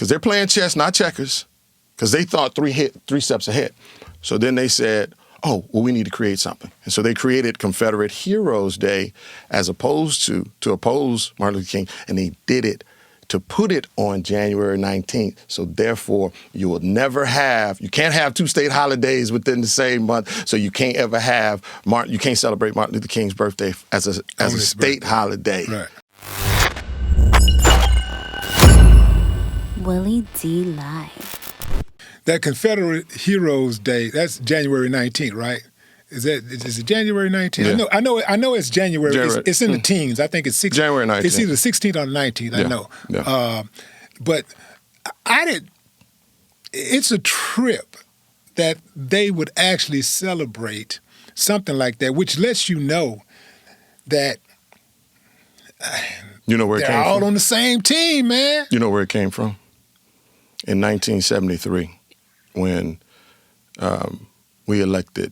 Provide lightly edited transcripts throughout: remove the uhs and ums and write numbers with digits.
because they're playing chess, not checkers, because they thought three steps ahead. So then they said, oh, well, we need to create something. And so they created Confederate Heroes Day as opposed to oppose Martin Luther King, and they did it to put it on January 19th. So therefore, you can't have two state holidays within the same month, so you can't ever have, you can't celebrate Martin Luther King's birthday as a state holiday. Right. Willie D. Live. That Confederate Heroes Day, that's January 19th, right? Is it January 19th? Yeah. I know it's January. It's in the teens. I think it's January 19th. It's either 16th or 19th. Yeah. I know. Yeah. But it's a trip that they would actually celebrate something like that, which lets you know that you know where it came they're all from? on the same team, man. You know where it came from? In 1973, when we elected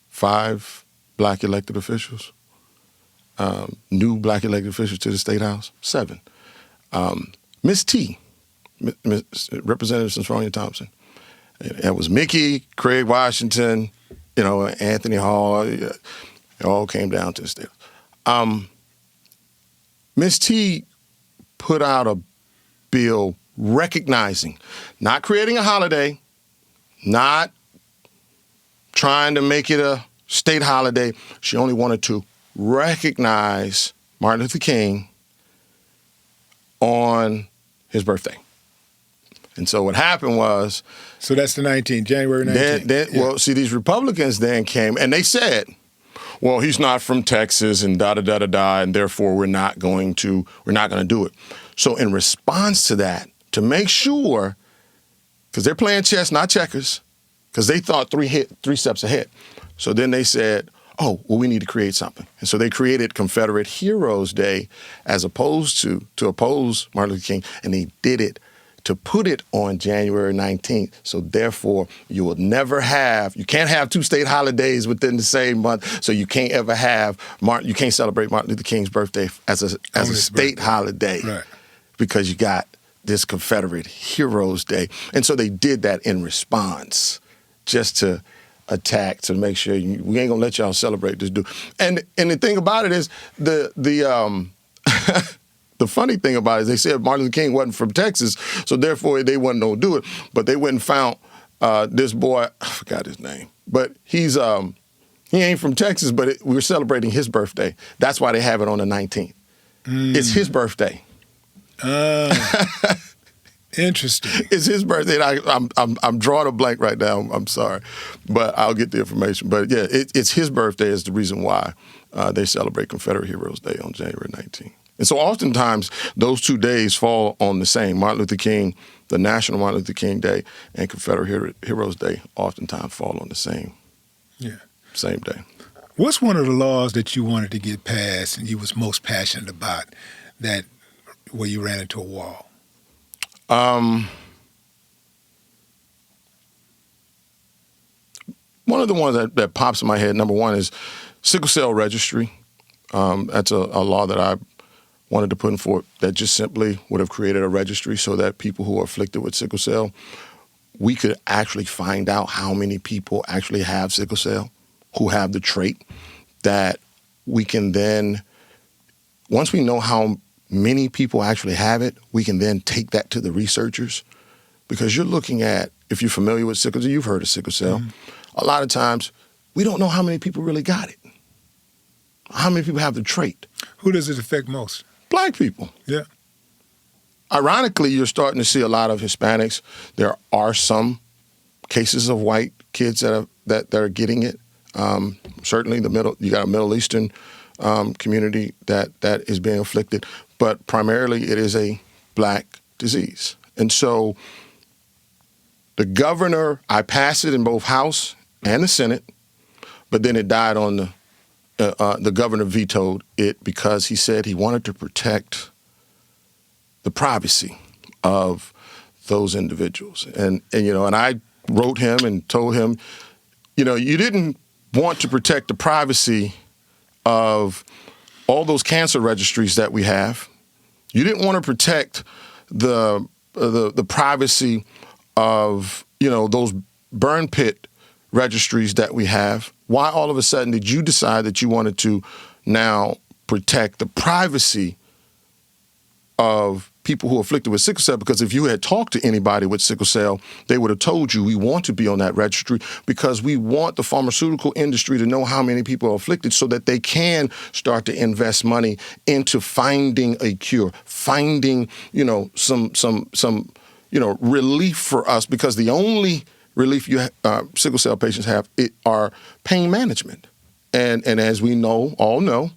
5 black elected officials, new black elected officials to the State House, 7. Miss T, Representative Sonia Thompson. It was Mickey, Craig Washington, Anthony Hall. It all came down to the State House. Miss T put out a bill recognizing, not creating a holiday, not trying to make it a state holiday. She only wanted to recognize Martin Luther King on his birthday. And so what happened was... So that's the 19th, January 19th. Well, see, these Republicans then came and they said, well, he's not from Texas and da-da-da-da-da, and therefore we're not going to do it. So in response to that, to make sure, because they're playing chess, not checkers, because they thought three steps ahead. So then they said, oh, well, we need to create something. And so they created Confederate Heroes Day as opposed to oppose Martin Luther King, and they did it to put it on January 19th. So therefore, you can't have two state holidays within the same month, so you can't ever have, you can't celebrate Martin Luther King's birthday as a state holiday. Right. Because you got this Confederate Heroes Day. And so they did that in response, just to attack, to make sure we ain't gonna let y'all celebrate this dude. And the thing about it is, the funny thing about it is they said Martin Luther King wasn't from Texas, so therefore they wasn't gonna do it. But they went and found this boy, I forgot his name, but he ain't from Texas, but we're celebrating his birthday. That's why they have it on the 19th. It's his birthday. Interesting. It's his birthday. I'm drawing a blank right now. I'm sorry, but I'll get the information. But yeah, it's his birthday is the reason why they celebrate Confederate Heroes Day on January 19th. And so oftentimes those 2 days fall on the same. Martin Luther King, the National Martin Luther King Day, and Confederate Heroes Day oftentimes fall on the same day. What's one of the laws that you wanted to get passed and you was most passionate about where you ran into a wall? One of the ones that pops in my head, number one, is sickle cell registry. That's a law that I wanted to put forth that just simply would have created a registry so that people who are afflicted with sickle cell, we could actually find out how many people actually have sickle cell, who have the trait, that we can then, once we know how many people actually have it, we can then take that to the researchers. Because you're looking at, if you're familiar with sickle cell, you've heard of sickle cell, a lot of times we don't know how many people really got it. How many people have the trait? Who does it affect most? Black people. Yeah. Ironically, you're starting to see a lot of Hispanics. There are some cases of white kids that are getting it. Certainly you got a Middle Eastern community that is being afflicted, but primarily it is a black disease. And so the governor, I passed it in both House and the Senate, but then it died on the governor vetoed it because he said he wanted to protect the privacy of those individuals. And I wrote him and told him, you didn't want to protect the privacy of all those cancer registries that we have. You didn't want to protect the privacy of, those burn pit registries that we have? Why all of a sudden did you decide that you wanted to now protect the privacy of people who are afflicted with sickle cell? Because if you had talked to anybody with sickle cell, they would have told you we want to be on that registry because we want the pharmaceutical industry to know how many people are afflicted so that they can start to invest money into finding a cure, finding, some relief for us, because the only relief sickle cell patients have are pain management. And as we all know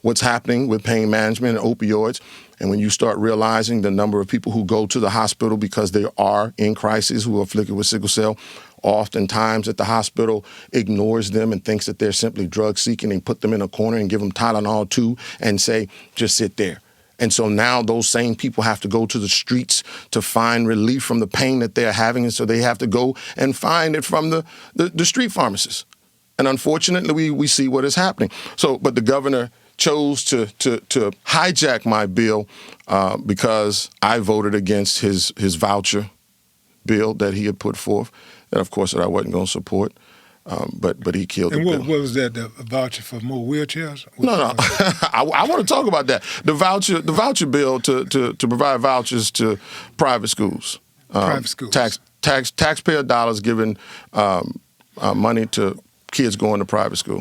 what's happening with pain management and opioids. And when you start realizing the number of people who go to the hospital because they are in crisis who are afflicted with sickle cell, oftentimes that the hospital ignores them and thinks that they're simply drug seeking and put them in a corner and give them Tylenol too and say, just sit there. And so now those same people have to go to the streets to find relief from the pain that they're having. And so they have to go and find it from the street pharmacists. And unfortunately, we see what is happening. So, but the governor chose to hijack my bill because I voted against his voucher bill that he had put forth, that of course that I wasn't going to support. But he killed the bill. And what was that? The voucher for more wheelchairs? No. I want to talk about that. The voucher bill to provide vouchers to private schools. Private schools. Taxpayer dollars giving money to kids going to private school.